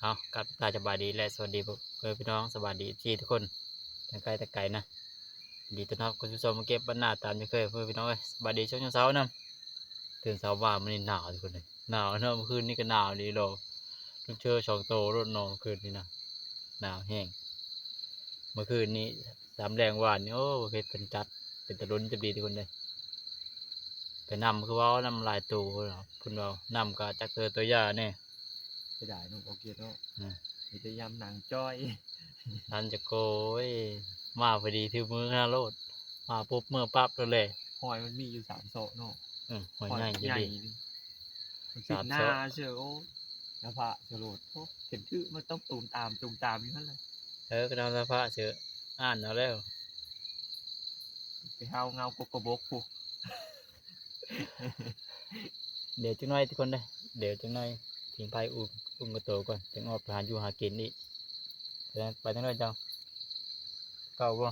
เอากับตาสบายดีและสวัสดีเพื่อนพี่น้องสวัสดีที่ทุกคนทั้งไกลแต่ไกลนะดีต้อนรับคุณผู้ชมมาเก็บบรรณาตามที่เคยเพื่อนพี่น้องเอ้ยสบายดีช่วงเช้านะตื่นเช้ามามันนี่หนาวทุกคนเลยหนาวเนอะเมื่อคืนนี่ก็หนาวดีโลลูกเชื่อชองโตรถนอนเมื่อคืนนี่นะหนาวแห้งเมื่อคืนนี้สามแรงหวานนี่โอ้เพชรเป็นจัดเป็นตะลุนจะดีทุกคนเลยไปนำคือว่าน้ำลายตูคุณเรานำก็จักตัวย่าเนี่ยไปได้นุ่มโอเคเนาะอืมมีแต่ยำหนังจ้อย ท่านจะโกยมาพอดีที่มือหน้าโลดมาปุ๊บเมื่อปั๊บเลย หอยมันมีอยู่3โซะเนาะหอยใหญ่อยู่ใหญ่ดินี่มันติดหน้าเชียวโอ้แล้วพระเฉลดโอ้เห็นชื่อมันต้องตูมตามอยู่นั่นเลย ก็นำสภาพเสืออ่านเอาแล้ว ไปเฮาเงากกบกผู้ เดี๋ยวจังหน่อยทุกคนเลยเดี๋ยวจังหน่อยทิ้งไปอุ้มกระโตก่อนจึงออกไปหาอยู่หากินอีกไปจังหน่อยจังเก่าบ่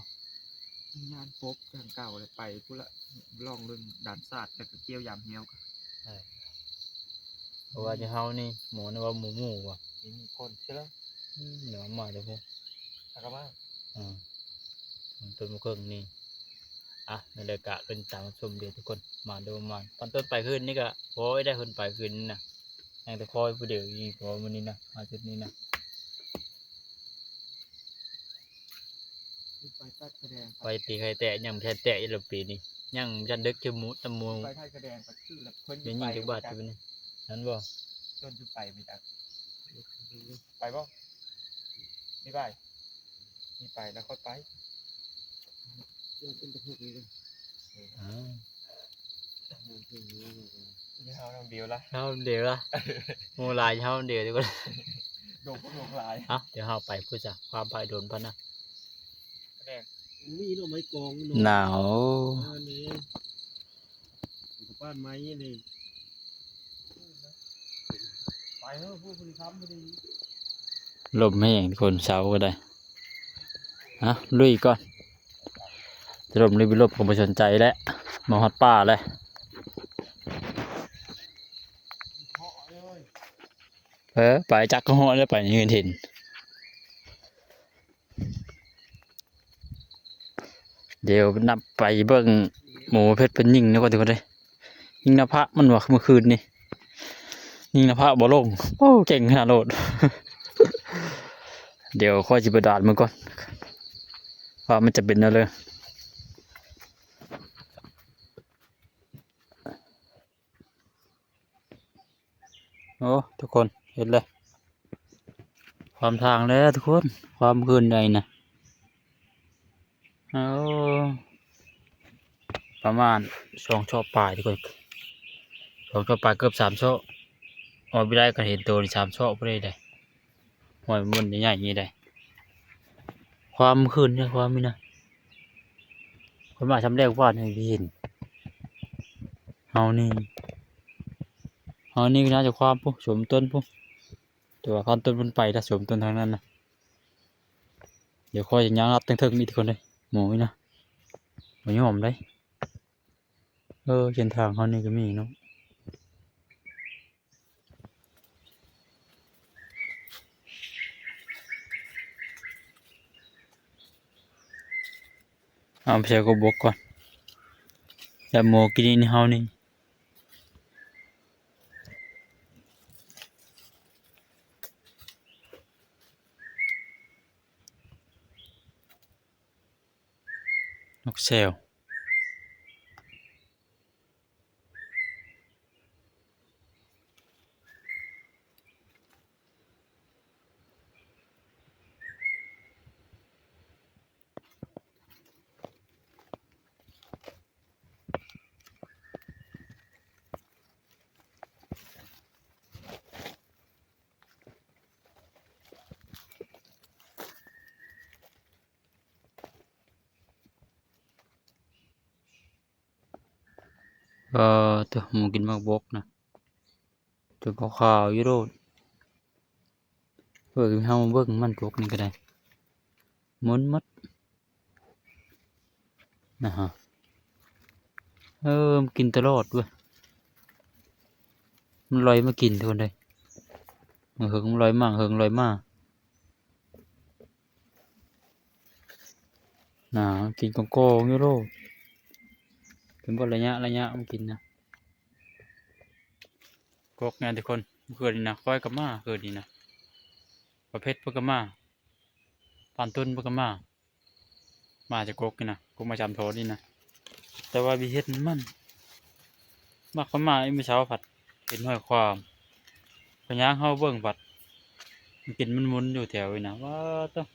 งานปบกันเก่าเลยไปผู้ละล่องเรื่องด่านศาสตร์แล้วก็เกี่ยวยำเหี้ยวกัน เพราะว่าจะเฮานี่หมูนี่ว่าหมูว่ะมีคนใช่ไหม เดี๋ยวมาเดี๋ยวพวกทักกันมาอ่าต้นมะเขือนี่ในรายการเป็นตามชมเดี๋ยวทุกคนมาดูมาตอนต้นไปขึ้นนี่ก็โอ้ยได้คนไปขึ้นนี่นะยังแต่คอยผู้เดียวอีกพอวันนี้นะมาจุดนี้นะ ไปทัดแสดง ไปตีใครแตะยังแค่แตะยันปีนี้ยังจันดึกจมูกตะมูไปทัดแสดงไปชื่อแล้วเพิ่น เป็นยิงจักบาทจะเป็นนั้นบ่ จนอยู่ไปไม่ได้ไปบ่ไม่ไปมีไปแล้วค่อยไปเรื่องเป็นตะพุกนี่เลยนี่เฮาทำเดียวละ เฮาเดี๋ยวละโมลายเฮาเดี๋ยวดีกว่า โดนพวกโดนหลาย เดี๋ยวเฮาไปพูดจ้ะความไปโดนพันนะ แสดงมีหน่อไม้กอง หนาว นี่กับบ้านไม้นี่ไปเถอะผู้บริการพอดี ลมแห้งคนเช้าก็ได้ลุยก่อนจะลมรีบลบผมไปสนใจแล้วมาฮอดป่าเลยไปจักก็ฮอดแล้วไปยืนเห็นเดี๋ยวนับไปเบิ่งหมูเพชรเป็นยิงนะก่อนทุกคนเลยยิงนภะมันว่าเมื่อคืนนี่ยิงนภะบ่ลงโอ้เก่งขนาดโลด เดี๋ยวค่อยจิบดาดมันก่อนว่ามันจะเป็นอะไรโอ้ทุกคนเห็นเลยความทางแล้วทุกคนความคืนใดนะโอ้ประมาณ2 ช่อปลายทุกคน2 ช่อปลายเกือบ3 ช่อไม่ได้ก็เห็นตัว3 ช่อไม่ได้เลยหอยมันใหญ่ๆอย่างนี้ได้ความคืนเนี่ยความนี่นะคนมาทำแรกว่าในพี่เห็นเฮานี่ก็น่าจะความปุ๊สมต้นปุ๊ตัวข้อนต้นมันไปถ้าสมต้นทางนั้นนะเดี๋ยวค่อยจะย่างรับตั้งๆนี่ทุกคนเลยหมูนี่นะหมูยอมได้เส้นทางเขานี่ก็มีเนาะเอาไปใช้กระบอกก่อนแต่หมูกินนี่เฮานี่นกแซวตัวหมูกินมากบกนะตัวขาวๆอยู่โรดเบิ่งเฮาเบิ่งมันบกนี่ก็ได้หมุนมัดนะฮะมันกินตลอดด้วยมันลอยมากินทุกคนเลย หึงลอยมาหึงลอยมาน่ากินกงโก้ยูโรเป็นบทระยะมันกินนะกกไงทุกคนเกิดนี่นะค่อยกับมาเกิดนี่นะประเภทพวกกับมาปานต้นพวกกับมาจากกกนี่นะกกมาจำโทษนี่นะแต่ว่าวิเฮ็ดมันมากเขามาไอ้เมื่อเช้าผัดเห็นห้อยความพญางเข้าเบิ่งผัดมันกินมันมุนอยู่แถวนี่นะว่าต้อง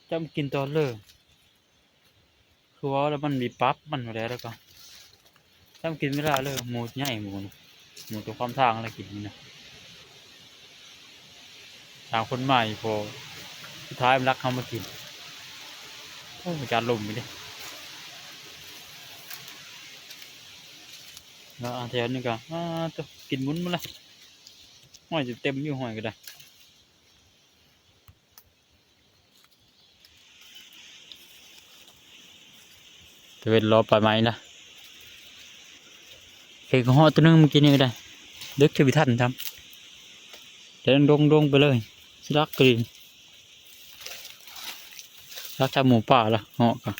จำกินตอนเลิกคือว่าแล้วมันมีปั๊บมันอะไรแล้วก็จำกินไม่ได้เลยหมูใหญ่หมูนะหมูตัวความทางอะไรกินนี่นะทางคนใหม่พอสุดท้ายมันรักเขามากินโอ้ยการลมไปเลยแล้วแถวนี้ก็ตัวกินมุนมาละห้อยจะเต็มอยู่ห้อยก็ได้จะเป็นรอปลายไม้นะเห็นห่อตัวนึงเมื่อกี้นี่ก็ได้ดึกจะไปทันทำเดินดงไปเลยสิรักกรีนรักทำหมูป่าละห่อก็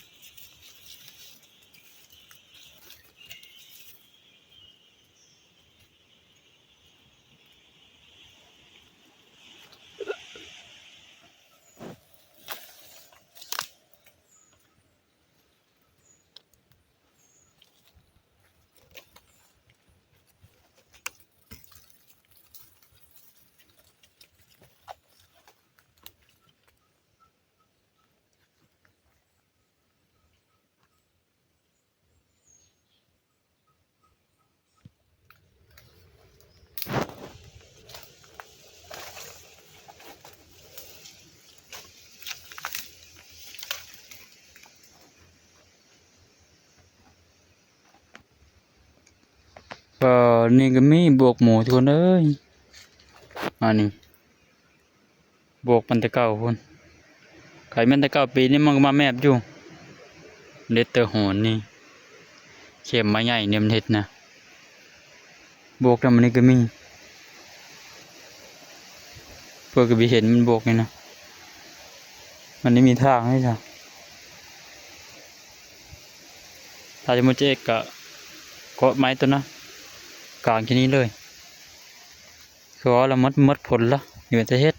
ก็นี่ก็มีบวกหมูทุกคนเอ้ยอันนี้บวกมันแต่เก่าคนไข่มันแต่เก่าปีนี้มันก็มาแมบอยู่เล็ดเตอร์หอนนี่เข็มมาใหญ่เนี่ยมันเห็ดนะบวกแล้วมันนี่ก็มีเพื่อก็ไปเห็นมันบวกนี่นะมันไม่มีทางให้จ้ะถ้าจะมาเจ๊กะเกาะไม้ตัวนะกลางที่นี้เลยคือว่าเรามัดผลละอยู่ในเฮ็ด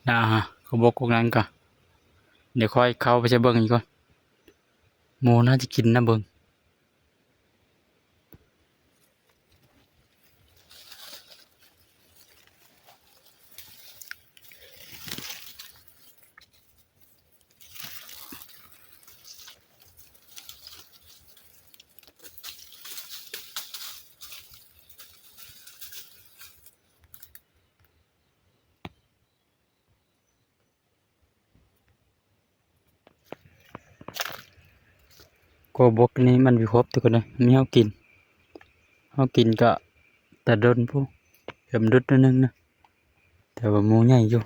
นะฮะเขาบอกกงนั้นกะเดี๋ยวค่อยเข้าไปจะเบิ่งอีกก่อนหมูน่าจะกินนะเบิ่งก็บอกนี้มันวิครบทุกคนเลยมีเฮากินก็แต่โดนผู้เข็มดุดนิดนึงนะแต่ว่าหมูใหญ่อยู่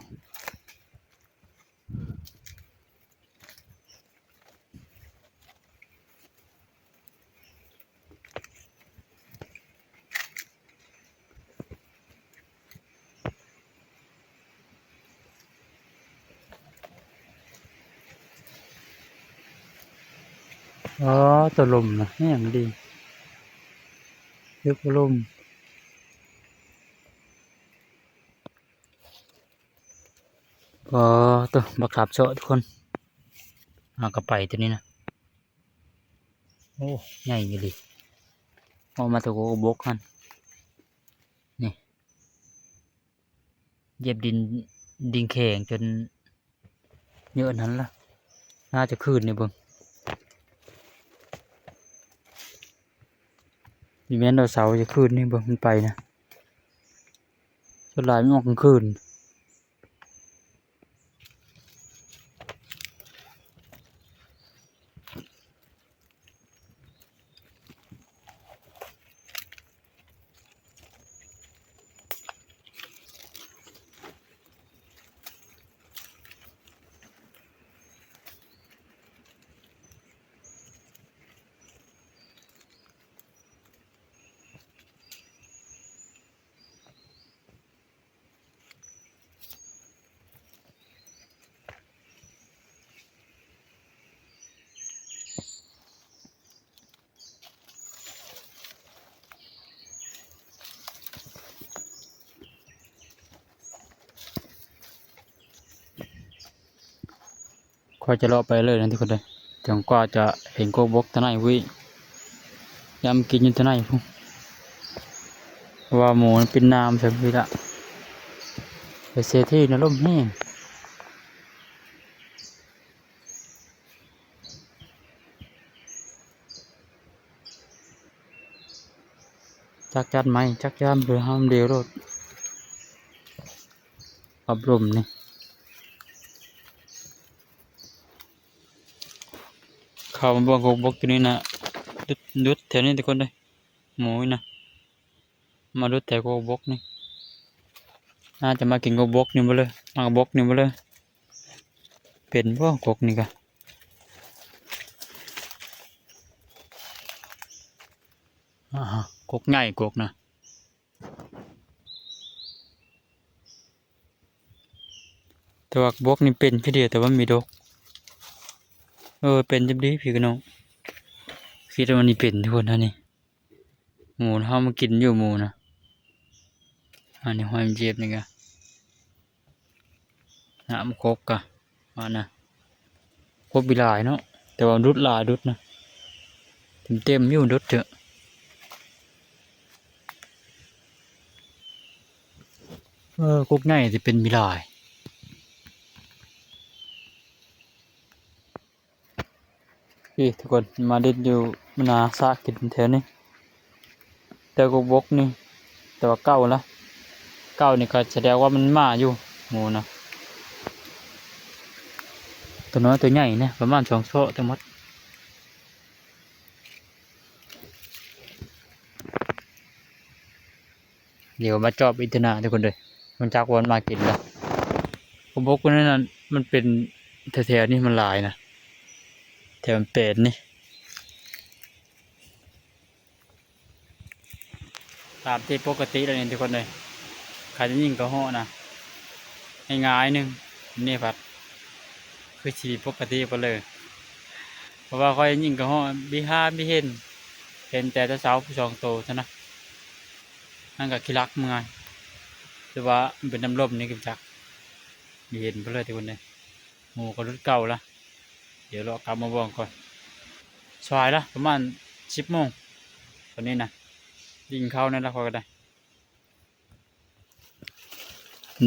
อ๋อตัวลมนะแห้งดีเรียกว่าลมอ๋อตัวบักขับโซะทุกคนเอากระไปตัวนี้นะโอ้ใหญ่อยู่ดิเอามาตัวโกบกกันนี่เหยียบดินแข็งจนเยอะนั้นละน่าจะคืนนี่เบิ่งมีแม่นดาวเสาจะคืนนี่เบิ่งมันไปนะส่วนหลายมันออกกลางคืน อยจะเลาะไปเลยนะทุกคนเลยจนกว่าจะเห็นโกบกทนายวิยำกินอยู่ทนายพุ่งเพราะว่าหมูมันเป็นน้ำใช่ไหมล่ะไปเสียที่นร่มแห้งจักจันไหมจักจันเพื่อห้ามเดียวรถปรับลมนี่เข้ามาบ่วงโกบกตัวนี้นะดุดแถวนี้ทุกคนเลยหมูนี่นะมาดุดแถวโกบกนี่น่าจะมากินโกบกนี่มาเลยมากบกนี่มาเลยเป็นพวกกกนี่กะกกใหญ่กกนะแต่ว่าบกนี่เป็นแค่เดียวแต่ว่ามีดกเป็นจังดีพี่กับน้องคิดว่ามันนี่เป็นทุกคนนะนี่หมูเขามากินอยู่หมูนะอันนี้หอยมันเจ็บนี่กะน้ำโคกกะมานะโคกบิลายเนาะแต่ว่าดุดลายดุดนะเต็มอยู่ดุดเถอะกกใหญ่จะเป็นบิลายพี่ทุกคนมาเด็ดอยู่มนาซากกินแถวนี้แต่กกบกนี่แต่ว่าเก่าละเก่านี่ก็แสดงว่ามันมาอยู่หมูนะตัวน้อยตัวใหญ่เนี่ยประมาณ2 โซ่ทั้งหมดเดี๋ยวมาจอบอินทนาทุกคนเลยมันจากวันมากินแล้วกกบกนั่นน่ะมันเป็นแถวๆนี่มันหลายนะแถวมันเป็ดนี่ตามที่ปกติแล้วนี่ทุกคนเลยใครจะยิงก็ห่อนะง่ายๆหนึงนี่พัดคือชีวิตปกติไปเลยเพราะว่าคอยยิงก็ห่อไม่เห็นแต่เสาผู้สองโตเท่านั้นนั่นก็ขี้รักเมื่อยแต่ว่ามันเป็นน้ำลมนี่กิมจักมีเห็นไปเลยทุกคนเลยหมูก็รุ่นเก่าละเดี๋ยวเรากลับมาบอกก่อนสายละประมาณ10 โมงตอนนี้นะยิงเข้านั่นละคอยก็ได้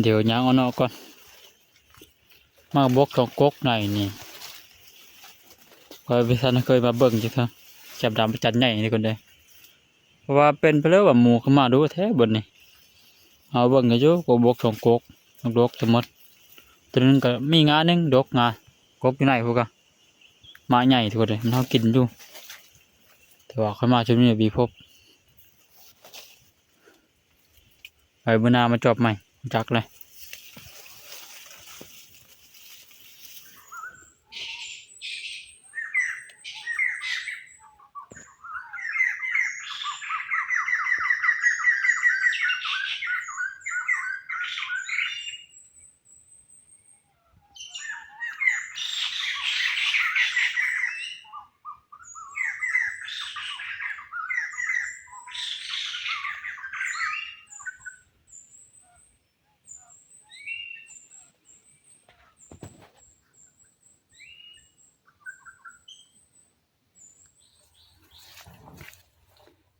เดี๋ยวย่างเอานอกก่อนมาบกของกกหน่อยนี่คอยไปท่านเคยมาเบิ่งจ้ะครับแคบดำประจันใหญ่นี่คนเดียวเพราะว่าเป็นไปแล้วว่าหมูเข้ามาดูแท้บนนี่เอาเบิ่งกันอยู่กบกของกกดกทั้งหมดตัวนึงก็มีงาหนึงดกงากกอยู่ไหนพวกก็มาใหญ่ทุกคนเลยมันเขากินอยู่แต่ว่าเขามาช่วงนี้บีพบไปเมื่อนามาจอบใหม่จักเลย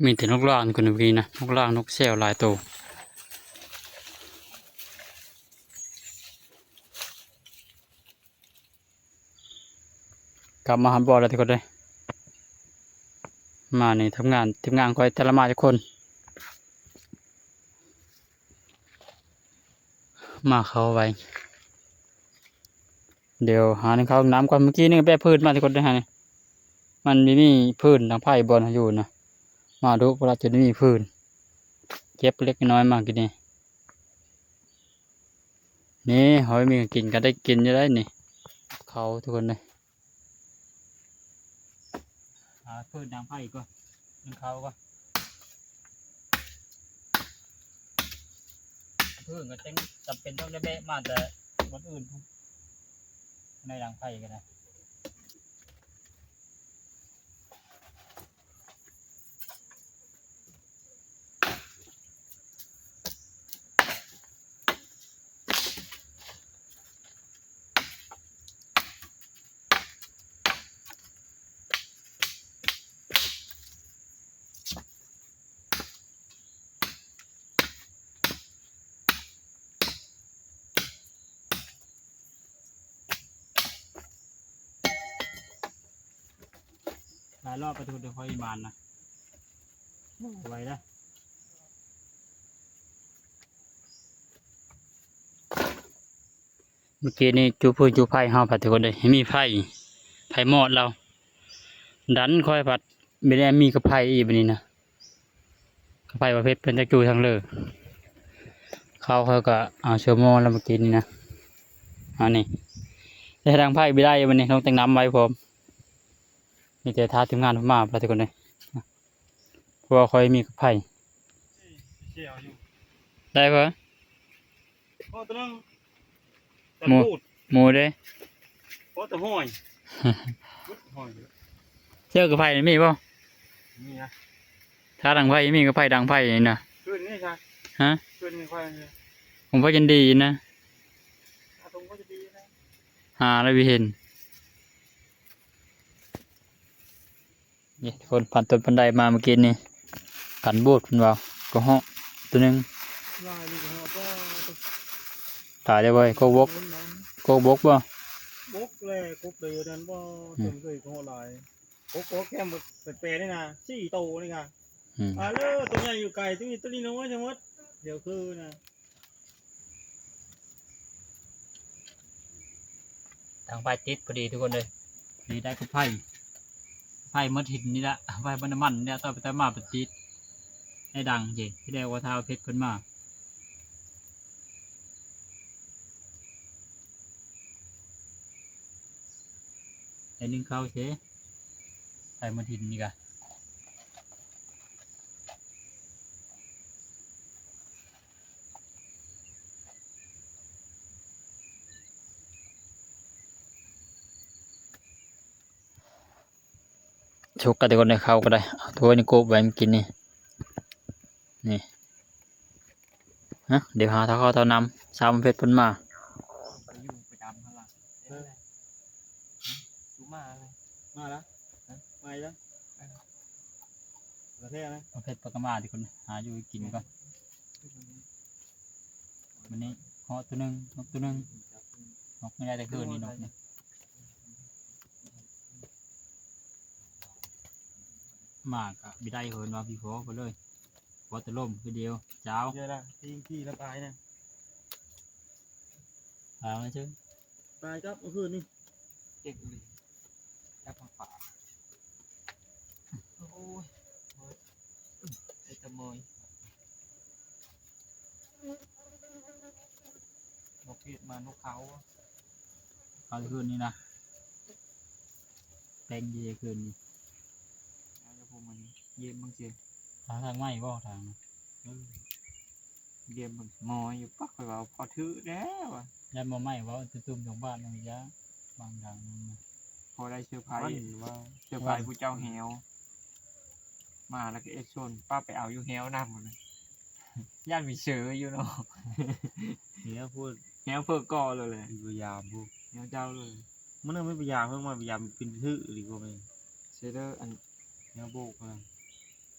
มีแต่นกล่างคนนี้นะนกล่างนกแซวหลายตัวกลับมาหาบ่อแล้วทุกคนเลยมานี่ทำงานทีมงานคอยแต่ละมาทุกคนมาเข้าไว้เดี๋ยวหาในเข้าห้องน้ำก่อนเมื่อกี้นี่แปะพื้นมาทุกคนได้ฮะนี่มันมีพื้นทางไผ่บอลอยู่นะมาดูเวลาจะมีพื้นเก็บเล็กน้อยมากกินนี่หอยมีกินก็ได้กินจะได้นี่เขาทุกคนเลยหาพื้นทางไผ่ก่อนทางเขาก่อนพื้นก็ต้องจำเป็นต้องได้แบะมาแต่บนอื่นในทางไผ่กันนะ ายรอบประตูเดี๋ยวค่อยบานนะไว้นะเมื่อกี้นี่จูพื้นจูไผ่ห้าผัดทุกคนเลยมีไผ่หมอดเราดันค่อยผัดไม่ได้มีกระไผ่อีกแบบนี้นะกระไผ่ประเภทเป็นตะจูทั้งเลยเขาก็เอาเชื้อโมแล้วเมื่อกี้นี่นะอันนี้ได้ทางไผ่ไม่ได้วันนี้ต้องแต่งน้ำไว้ผมมีแต่ท้าทีมงานมาผัดทุกคนเลยเพราะว่าค่อยมีกระไผ่ เชี่ยวอยู่ ได้ปะ พอตัวนึงตะ หมู พูด หมูเด้ พอตะห้อยห้อย เชื่อกระไผ่นี่มีป่ะ นี่นะ ถ้าดังไผ่มีกระไผ่ดังไผ่นี่นะ ขึ้นนี่ใช่ ฮะ ขึ้นนี่ค่อยเลย ผมว่ายันดีนะ ถ้าตรงก็จะดีนะ หาแล้ววิเห็นนี่ทุกคนผ่านต้นบันไดมาเมื่อกี้นี่ขันบูดคุณว่าก็ห้องตัวหนึง ลายดีหัวก็ ตายได้เว้ยโกบกโกบกบ่ บกเลยกบเลยนั่นว่าเต็มเลยก็ลายกบแก้มเปรย์นี่นะสี่โตนี่ไง อืม เลยตัวใหญ่อยู่ไกลตัวนี้ตัวนี้น้อยจังวะเดี๋ยวคือนะ ทางไผ่ติดพอดีทุกคนเลยนี่ได้กระไผ่มดหินนี่ละไผ่บรรมันเนี่ยต่อไปแต่มาปฏิดให้ดังจริงที่ได้ว่าเท้าเพชรขึ้นมาไอ้นึ่งเข้าเชไผ่มดหินนี่กะชกกันแต่คนในเข้าก็ได้เอาถ้วยนี่โกบไว้มันกินนี่นี่ฮะเดี๋ยวหาเท่าเข้าเท่านำสามเพชรพ้นมา ไปอยู่ประจำเท่าไหร่ดูมาเลยมาแล้วมาแล้วประเทศนะ เพชรปากกามาที่คนหาอยู่กินก่อนวันนี้เหาะตัวหนึงนกตัวหนึงนกไม่ได้แต่คืนนี่นกนี่มากอะบิได้เหินว่าพี่โฟไปเลยพอจะล่มคือเดียวเจ้า เยอะละที่ละตายนะ เอาเลยchứ ตายครับเมื่อคืนนี่เก่งเลยจับป่าโอ้ยไอ้ตะมอยนกเพียดมานกเขา เอาคืนนี้นะแตงเยคืนนี้ แล้วพวกมันเยี่ยมบางเสีย ทางไม้บ่ทาง เยี่ยมบางมอยอยู่ปักไปว่าพอถือแล้วอ่ะ ยันบ่ไม้ว่าจะตุ้มของบ้านมันยะบางทางนั่นนะ พอได้เชื้อไผ่ว่าเชื้อไผ่ผู้เจ้าแหวมาแล้วก็เอ็กชนป้าไปเอาอยู่แหวนำมันย่านมีเชื้ออยู่เนาะ เนี้ยพูด แหวเพื่อก่อเลยเลย พยายามพูด แหวเจ้าเลย มันไม่พยายามเพิ่งมาพยายามเป็นทื่อดีกว่าไหม เชเดอร์อัน เนี้ยโบกอะไร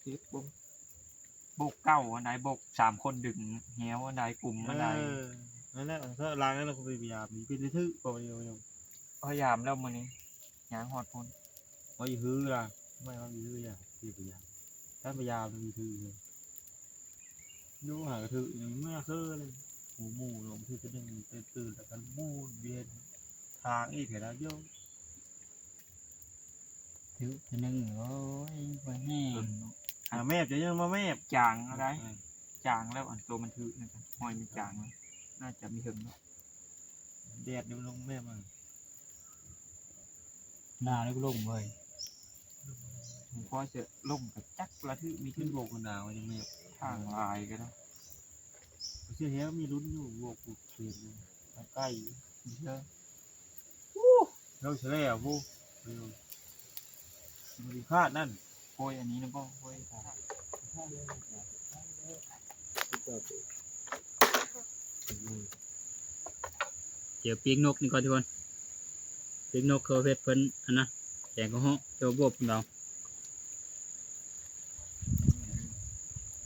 ที่บกเก้าอันไหนบก3 คนดึงแหวอันไหนกลุ่มอันไหน นั่นแหละถ้าล้างนั้นเราก็พยายามมีเป็นทื่อกว่าเดียว พยายามแล้วมันนี้ยางหอดพน ว่าอยู่ฮื้อล่ะไม่ว่าอยู่ฮื้ออย่างที่พยายามถ้าพยายามมีทื่อเลยดูหากระทื่ออย่างเมื่อคืนเลยหมูลงที่ก็ยังตื่นแล้วกันมูดเวียนทางอีกเห็นแล้วโย ถือตัวหนึงโอ้ยบ่แห้ง แม่จะยังมาแม่ จางอะไรจางแล้วอันตัวมันถือนะครับหอยมันจางแล้วน่าจะมีหึงเนาะ แดดนี่มันลงแม่มา หน้านี่ก็ลงเลย ผมก็จะล่มกับจักระทึมี ขึ้ ขึ้ น น โบกคนหนาวยังแม่ ทางลายกันเนาะ เชื่อเฮ้ยมีลุ้นอยู่โบกปลูกเปลี่ยนใกล้ เยอะ เราเฉลี่ยพวกมีพลาดนั่น โอยอันนี้นะพ่อโอย เดี๋ยวปีกนกนี่ก่อนทุกคนปีกนกเขาเพชรเพิ่นอันนะแกงก็ห้องเจ้าบวบเรา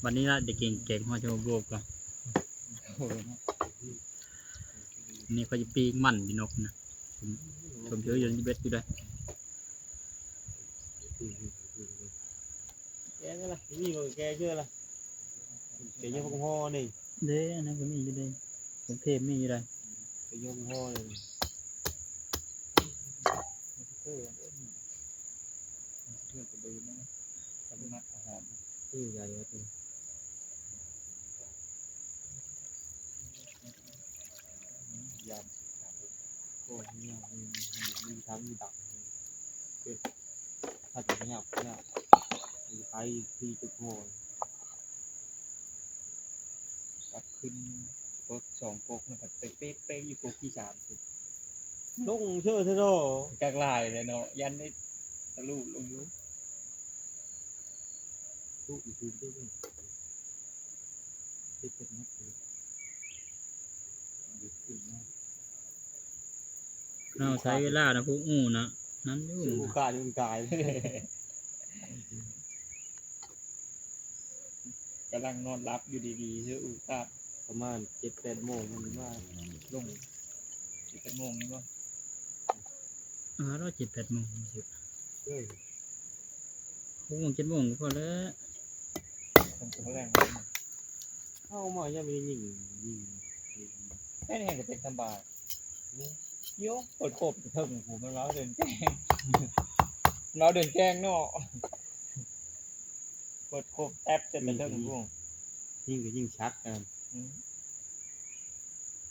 วันนี้ละเด็กเก่งแกงห้องเจ้าบวบกันนี่เขาจะปีกมันพี่นกนะชมเชยอยันเบ็ดอยู่ได้ เ แกก็ล่ะนี่ก็แกเชื่อล่ะแกยังพงห่อนี่ เด้อันนั้นก็มีอยู่เด้กรุงเทพมีอยู่ได้ แกยังพงห่อเลย เพื่อนจะดูนะทำนักอาหาร ที่ใหญ่ก็เป็น ยาม โอ้ยเนี่ยมีทั้งมีดักเป็นถ้าจะไม่เอาเนี่ยมีไปที่จุดโง่ ตัดขึ้นปก2ปกนะครับเป๊ะๆอยู่ปกที่3สิ ลงเชื่อเถอะเนาะ กลางลายเลยเนาะยันได้ทะลุลงนู้น ลูกอีกทีด้วยที่เป็นนักเรียนเด็กขึ้นนะ เราใช้เวลานะพวกงูนะนั้นอยู่ สู้กายจนกาย กำลังนอนรับอยู่ดีๆเชื่ออุตส่าห์ ประมาณ7-8 โมงมันว่า ลง11 โมงนี่ว่า เรา7-8 โมงสิ เฮ้ย 6 โมง 7 โมงก็พอแล้ว ผมตัวแรง เข้ามายังไม่ได้ยิง แค่นี้ก็เป็นสบายโยเปิดโคบเพิ่มผมมันร้าวเดินแกงเราเดินแกงเนาะเปิดโคบแอปจะเป็นเรื่องของพวก ยิงก็ยิงชัดกัน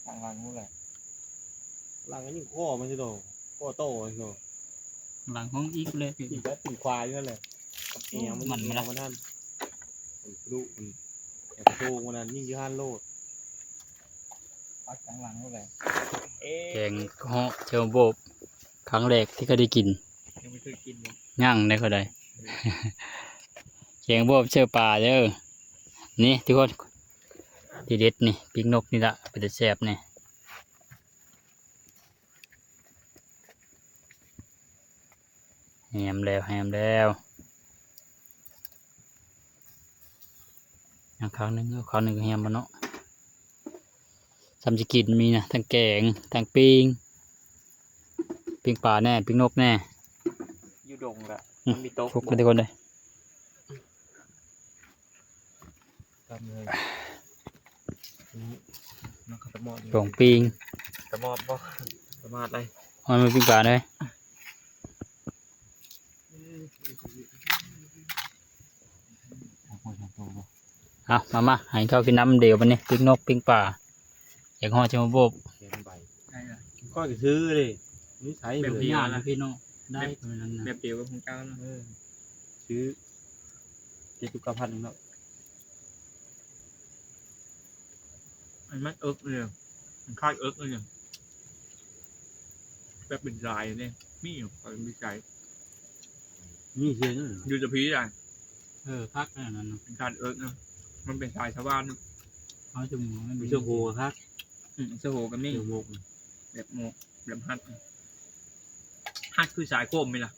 ทางหลังนู่นแหละ หลังก็ยิงข้อมันใช่โตข้อโตใช่โต หลังห้องอีกเลย ยิงแล้วตีควายนั่นแหละเอียงมันมันนั่นมันดุมันแอบโตมันนั่นยิงยี่ห้าโลด พักทางหลังนู่นแหละ แกงเหาะเชลโบบครั้งแรกที่เคยได้กิน ยังไม่เคยกินเลย ย่างได้ก็ได้ แกงโบบเชื่อปลาเด้อนี่ทุกคนทีเด็ดนี่ปิ้งนกนี่ละเป็นแต่แซ่บนี่แฮมแล้วอย่างครั้งหนึงก็ครั้งหนึ่งก็แฮมมาเนาะทำจะกินมีนะทั้งแกงทั้งปิ้งปลาแน่ปิ้งนกแน่ ยูดงละมันมีโต๊ะ ฟุกกันทุกคนเลย ทำเลยนักขัตมอด โป่งปิ้ง ตะมอบบ่ตะมาดเลย มันมาปิ้งปลาเลยเอามาให้เข้ากินน้ำเดียวมันนี่ปิ้งนกปิ้งปลาอยากห่อเชมโบบ เขียนใบ ใช่ละ ก็ซื้อเลยนิสัย แบบ เลย นี้ ย่างนะพี่น้องได้ประมาณนั้นนะ แบบเดียวกับของเจ้าเนาะ ซื้อ70,000เนาะ มันเอิ๊กเลยมันคล้ายเอิ๊กเลยแบบเป็นลายเนี่ยมีอยู่คอยมีใจ มีเสียง อยู่จะพีได้ พักนั่นนะ เป็นการเอิ๊กนะมันเป็นสายชาวบ้านนะ เอาจมูกมัน มี มี เสื้อโหครับ เสื้อโหกันนี่ เสื้อโห แบบโมแบบฮัดคือสายโคมไหมล่ะ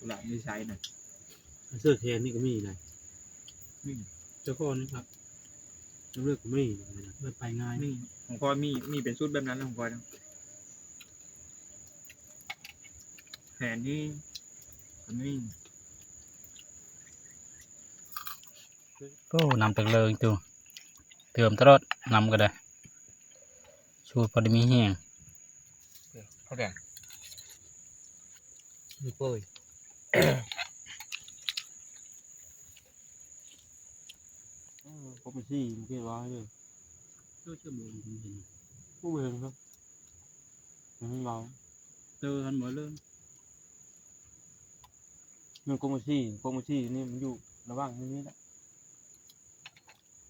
หลังนี่ใช้น่ะ เสื้อแขนนี่ก็มีนะ เจ้าคนนี่ครับ เลือกก็มีนะ เปิดไปง่าย นี่ของพ่อมีเป็นชุดแบบนั้นนะของพ่อนะแขนนี่มันนี่ ก็นำไปเลยตัวเติมตลอดนำก็ได้ชูพอดีมีแห้ง เขาแดง มีเป้ยผมไปซี่มันเกี่ยวว่าเลย เชื่อบุญเห็น ผู้เองครับมันเบา เจอกันหมดเลย มันกงมาซี่นี่มันอยู่ระหว่างนี้แหละ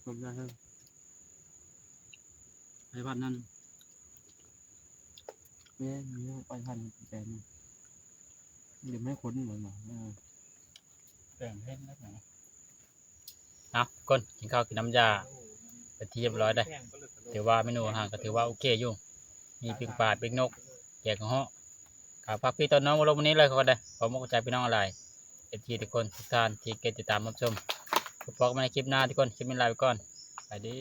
ผมนะครับ ไปบ้านนั่น เนี่ยมีไปพันแต่นี่เดี๋ยวไม่ค้นเหมือนหรอ แต่งเล่นนักหนาเอาก้นกินข้าวกินน้ำยาเป็นที่เรียบร้อยได้ถือว่าเมนูอาหารก็ถือว่าโอเคอยู่มีปิ้งปลาปิ้งนกแกงเหาะกับพักพี่ตอนน้องมาลงวันนี้เลยก็ได้ขอมกใจพี่น้องอะไรเอฟทีทุกคนทุกท่านที่เกติดตามรับชมพบกันในคลิปหน้าทุกคนคลิปนี้ลาไปก่อนไปดี